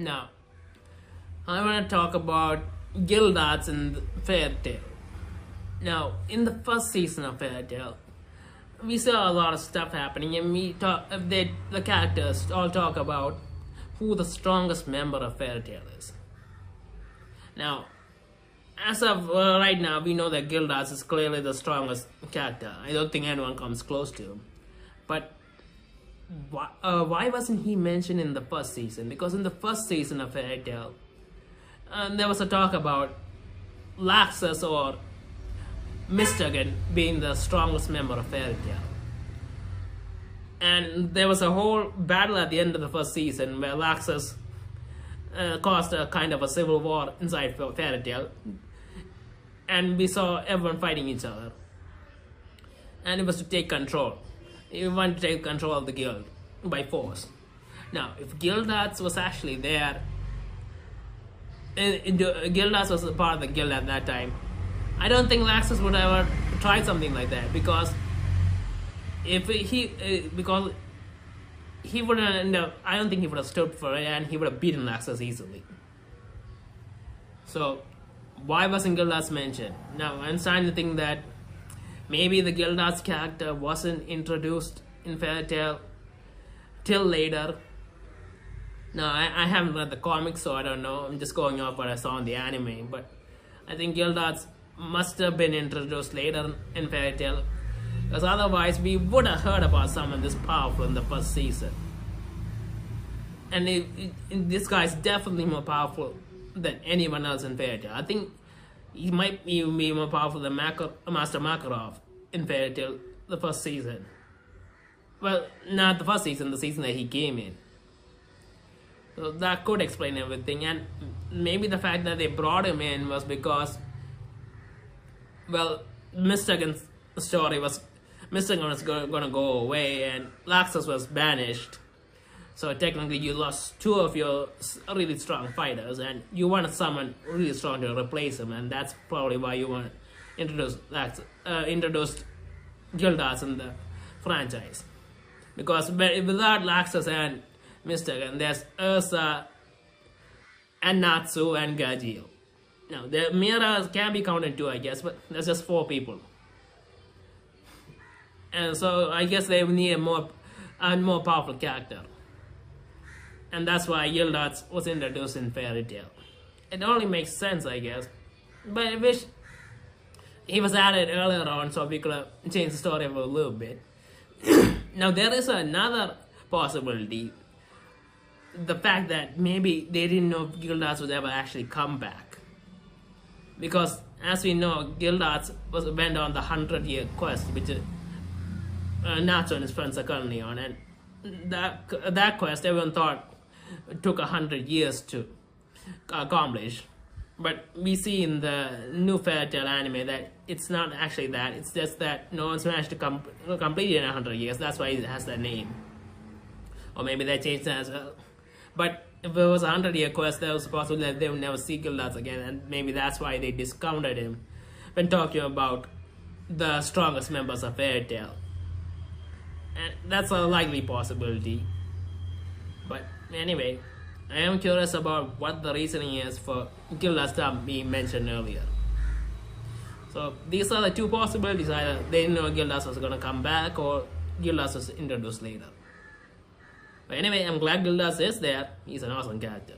Now, I want to talk about Gildarts and Fairytail. Now, in the first season of Fairytail, we saw a lot of stuff happening, and the characters all talk about who the strongest member of Fairytail is. Now, as of right now, we know that Gildarts is clearly the strongest character. I don't think anyone comes close to him. But why wasn't he mentioned in the first season? Because in the first season of Fairytail, there was a talk about Laxus or Mistagen being the strongest member of Fairytail. And there was a whole battle at the end of the first season where Laxus caused a kind of a civil war inside Fairytail. And we saw everyone fighting each other. And it was to take control. He wanted to take control of the guild by force. Now, if Gildarts was actually there, Gildarts was a part of the guild at that time, I don't think Laxus would ever try something like that, because because he wouldn't end up, I don't think he would have stood for it, and he would have beaten Laxus easily. So why wasn't Gildarts mentioned? Now, I'm starting to think that maybe the Gildarts character wasn't introduced in Fairytail till later. Now, I haven't read the comics, so I don't know. I'm just going off what I saw in the anime. But I think Gildarts must have been introduced later in Fairytail, because otherwise we would have heard about someone this powerful in the first season. And this guy is definitely more powerful than anyone else in Fairytail. I think he might be more powerful than Master Makarov in Fairytail the first season. Well, not the first season, the season that he came in. So that could explain everything. And maybe the fact that they brought him in was because, well, Mistagen's story was, Mistagen was going to go away and Laxus was banished. So technically you lost two of your really strong fighters, and you wanted someone really strong to replace him, and that's probably why you want to introduce Gildarts in the franchise. Because without Laxus and Mistagen, there's Ursa and Natsu and Gajil. Now, the Mira can be counted too, I guess, but there's just 4 people. And so I guess they need a more powerful character. And that's why Gildarts was introduced in Fairytail. It only makes sense, I guess. But I wish he was added earlier on so we could have changed the story a little bit. Now, there is another possibility. The fact that maybe they didn't know if Gildarts would ever actually come back. Because, as we know, Gildarts went on the 100-year quest, which Natsu and his friends are currently on. And that quest, everyone thought, took 100 years to accomplish. But we see in the new Fairytail anime that it's not actually that. It's just that no one's managed to complete it in 100 years. That's why it has that name. Or maybe they changed that as well. But if it was a 100-year quest, there was a possibility that they would never see Gildarts again. And maybe that's why they discounted him when talking about the strongest members of Fairytail. And that's a likely possibility. But anyway, I am curious about what the reasoning is for Gildarts to be mentioned earlier. So these are the 2 possibilities. Either they didn't know Gildarts was going to come back, or Gildarts was introduced later. But anyway, I'm glad Gildarts is there. He's an awesome character.